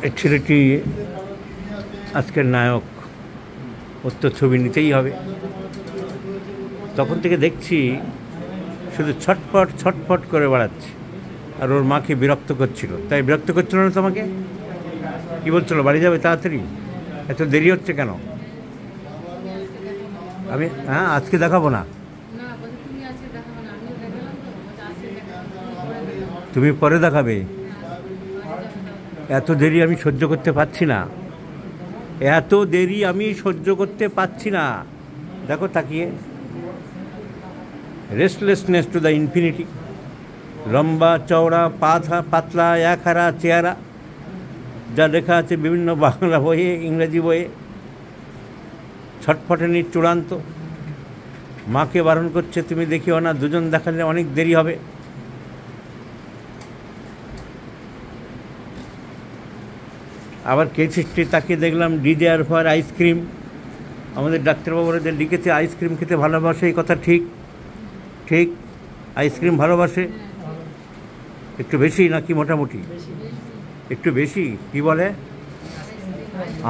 এই ছেলেটি আজকের নায়ক, ওর তো ছবি নিতেই হবে। তখন থেকে দেখছি শুধু ছটফট ছটফট করে বেড়াচ্ছে, আর ওর মাকে বিরক্ত করছিল। তাই বিরক্ত করছিল না তোমাকে? কী বলছিল, বাড়ি যাবে তাড়াতাড়ি, এত দেরি হচ্ছে কেন? আমি আজকে দেখাবো না, তুমি পরে দেখাবে। এত দেরি আমি সহ্য করতে পারছি না, এত দেরি আমি সহ্য করতে পারছি না। দেখো তাকিয়ে, রেস্টলেসনেস টু দ্য ইনফিনিটি। লম্বা চওড়া পাতলা একহারা চেহারা, যা লেখা আছে বিভিন্ন বাংলা বইয়ে, ইংরেজি বইয়ে। ছটফটানির চূড়ান্ত। মাকে বারণ করছে, তুমি দেখিও না, দুজন দেখালে অনেক দেরি হবে। আবার কেস হিস্ট্রি তাকিয়ে দেখলাম ডিজায়ার ফর আইসক্রিম। আমাদের ডাক্তারবাবুরা যে লিখেছে আইসক্রিম খেতে ভালোবাসে, এই কথা ঠিক ঠিক। আইসক্রিম ভালোবাসে একটু বেশি নাকি মোটামুটি? একটু বেশি। কি বলে,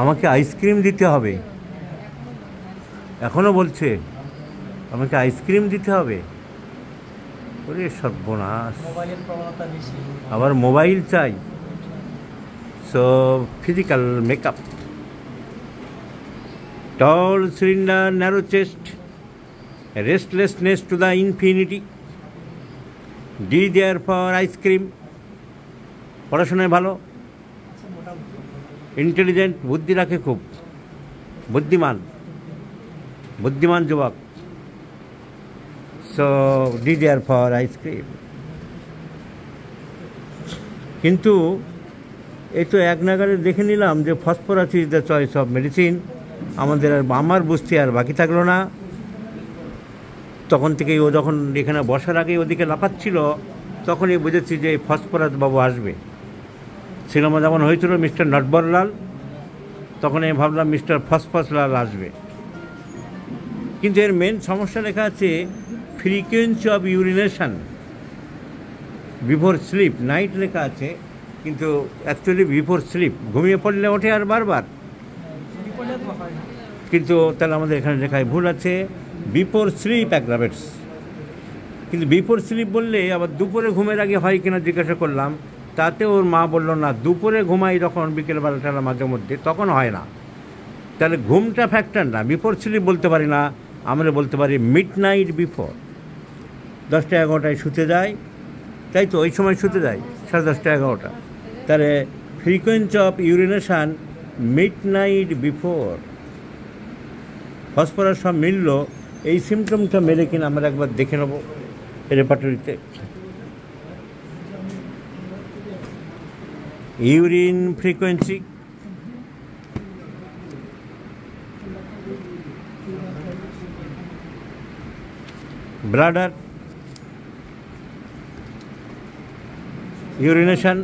আমাকে আইসক্রিম দিতে হবে, এখনও বলছে আমাকে আইসক্রিম দিতে হবে। ওরে সর্বনাশ, আবার মোবাইল চাই। So physical makeup, tall cylinder, narrow chest, restlessness to the infinity, desire for ice cream. পড়াশোনায় ভালো, ইন্টেলিজেন্ট, বুদ্ধি রাখে খুব, বুদ্ধিমান যুবক। So desire for ice cream. কিন্তু এই তো এক নাগারে দেখে নিলাম যে phosphorus is the choice of medicine. আমার বুঝতে আর বাকি থাকলো না। তখন থেকেই ও যখন এখানে বসার আগে ওদিকে লাফাচ্ছিল, তখনই বুঝেছি যে ফসফরাস বাবু আসবে। সিনেমা যেমন হয়েছিল মিস্টার নটবরলাল, তখন আমি ভাবলাম মিস্টার ফসফসলাল আসবে। কিন্তু এর মেন সমস্যা লেখা আছে frequency of urination before sleep. Night লেখা আছে, কিন্তু অ্যাকচুয়ালি বিফোর স্লিপ, ঘুমিয়ে পড়লে ওঠে আর বারবার। কিন্তু তাহলে আমাদের এখানে লেখায় ভুল আছে, বিফোর স্লিপ অ্যাগ্রাভেটস। কিন্তু বিফোর স্লিপ বললে আবার দুপুরে ঘুমের আগে হয় কিনা জিজ্ঞাসা করলাম, তাতে ওর মা বলল না, দুপুরে ঘুমাই যখন বিকেলবেলাটা মাঝে মধ্যে, তখন হয় না। তাহলে ঘুমটা ফ্যাক্টর না, বিফোর স্লিপ বলতে পারি না, আমরা বলতে পারি মিড নাইট বিফোর। 10টা 11টায় শুতে যায়, তাই তো ওই সময় শুতে যায় 10:30 11টা। তাহলে frequency of urination mid night before. Phosphorus সব মিলল, এই সিমটমটা মেলে কিনা আমরা একবার দেখে নেব রেপার্টরিতে। ইউরিন ফ্রিকোয়েন্সি, ব্লাডার, ইউরিনেশন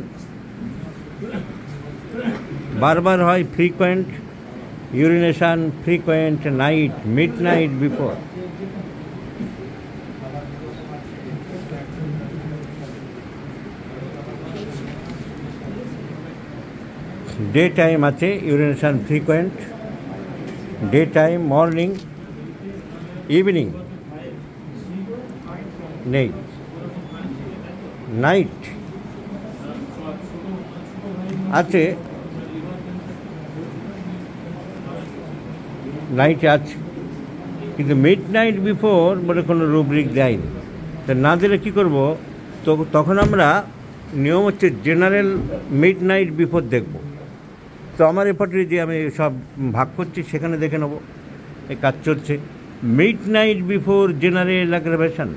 বারবার হয়, frequent urination, frequent night, midnight before. Day time আছে urination frequent, day time, morning, evening নেই। নাইট আছে, নাইটে আছে, কিন্তু মিড নাইট বিফোর বলে কোনো রুব্রিক দেয়নি। তা না দিলে কী করবো? তো তখন আমরা নিয়ম হচ্ছে জেনারেল মিড নাইট বিফোর দেখব। তো আমার রেপার্টরি যে আমি সব ভাগ করছি সেখানে দেখে নেব, এই কাজ চলছে। Mid night before general aggravation,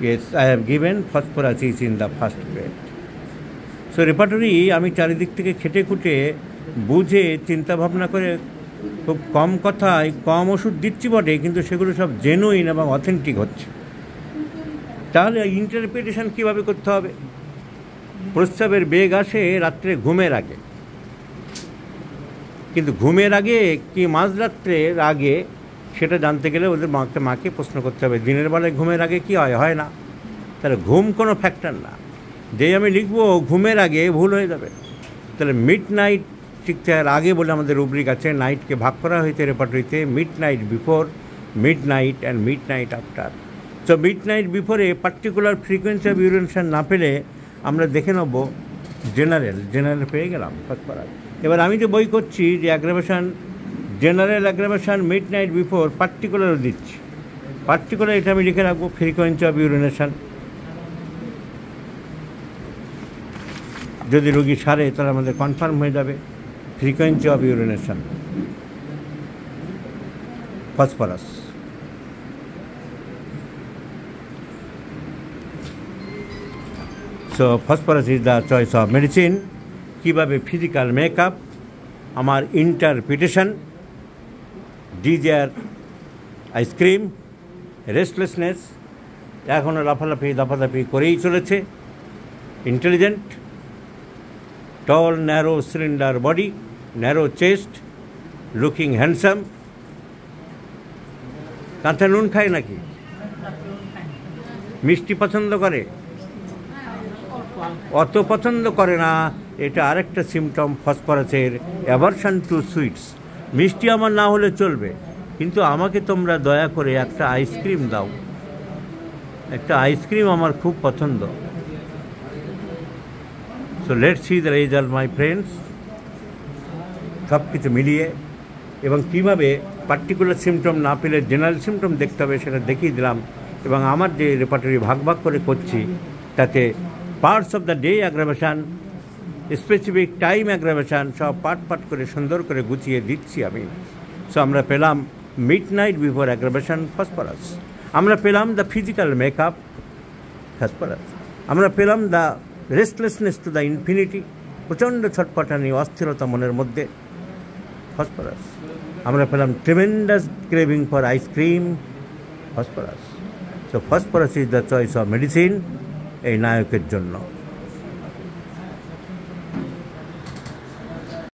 yes I have given phosphorus is in the first grade. So repertory আমি চারিদিক থেকে খেটে খুঁটে বুঝে চিন্তাভাবনা করে খুব কম কথায় কম ওষুধ দিচ্ছি বটে, কিন্তু সেগুলো সব জেনুইন এবং অথেন্টিক হচ্ছে। তাহলে ইন্টারপ্রিটেশন কীভাবে করতে হবে? প্রস্রাবের বেগ আসে রাত্রে ঘুমের আগে, কিন্তু ঘুমের আগে কি মাঝরাত্রের আগে সেটা জানতে গেলে ওদের মাকে প্রশ্ন করতে হবে। দিনের বেলায় ঘুমের আগে কি হয় না। তাহলে ঘুম কোনো ফ্যাক্টর না। যেই আমি লিখবো ঘুমের আগে, ভুল হয়ে যাবে। তাহলে মিড নাইট ঠিক তার আগে বলে আমাদের রুব্রিক আছে, নাইটকে ভাগ করা হয়েছে রেপার্টরিতে midnight before, midnight and midnight after. So midnight বিফোরে পার্টিকুলার ফ্রিকোয়েন্সি অফ ইউরিনেশন না পেলে আমরা দেখে নেব জেনারেল পেয়ে গেলাম ফসফরাস। এবার আমি যে বই করছি যে aggravation, general aggravation midnight before, পার্টিকুলারও দিচ্ছি। পার্টিকুলার এটা আমি লিখে রাখবো ফ্রিকোয়েন্সি অফ ইউরিনেশন। যদি রোগী সারে তাহলে আমাদের কনফার্ম হয়ে যাবে frequency of urination phosphorus. So phosphorus is the choice of medicine. কীভাবে ফিজিক্যাল মেকআপ, আমার ইন্টারপ্রিটেশন, ডিজায়ার আইসক্রিম, রেস্টলেসনেস, এখনও লাফালাফি করেই চলেছে। Intelligent, tall narrow cylinder body, narrow chest, looking handsome. কাঁথা নুন খায় নাকি? মিষ্টি পছন্দ করে? অত পছন্দ করে না। এটা আরেকটা সিমটম ফসফরাসের, অ্যাভারশন টু সুইটস। মিষ্টি আমার না হলে চলবে, কিন্তু আমাকে তোমরা দয়া করে একটা আইসক্রিম দাও। একটা আইসক্রিম আমার খুব পছন্দ। So let's see the result my friends. সব কিছু মিলিয়ে এবং কীভাবে পার্টিকুলার সিমটম না পেলে জেনারেল সিমটম দেখতে হবে সেটা দেখিয়ে দিলাম। এবং আমার যে রেপার্টরি ভাগ করে করছি তাতে parts of the day aggravation, specific time aggravation সব পার্ট করে সুন্দর করে গুছিয়ে দিচ্ছি আমি। সো আমরা পেলাম mid night before aggravation phosphorus, আমরা পেলাম দ্য ফিজিক্যাল মেকআপ ফসফরাস, আমরা পেলাম the restlessness to the infinity, প্রচণ্ড ছটপটানি অস্থিরতা মনের মধ্যে ফসফরাস, আমরা পেলাম tremendous craving for ice cream phosphorus. So phosphorus is the choice of medicine এই নায়কের জন্য।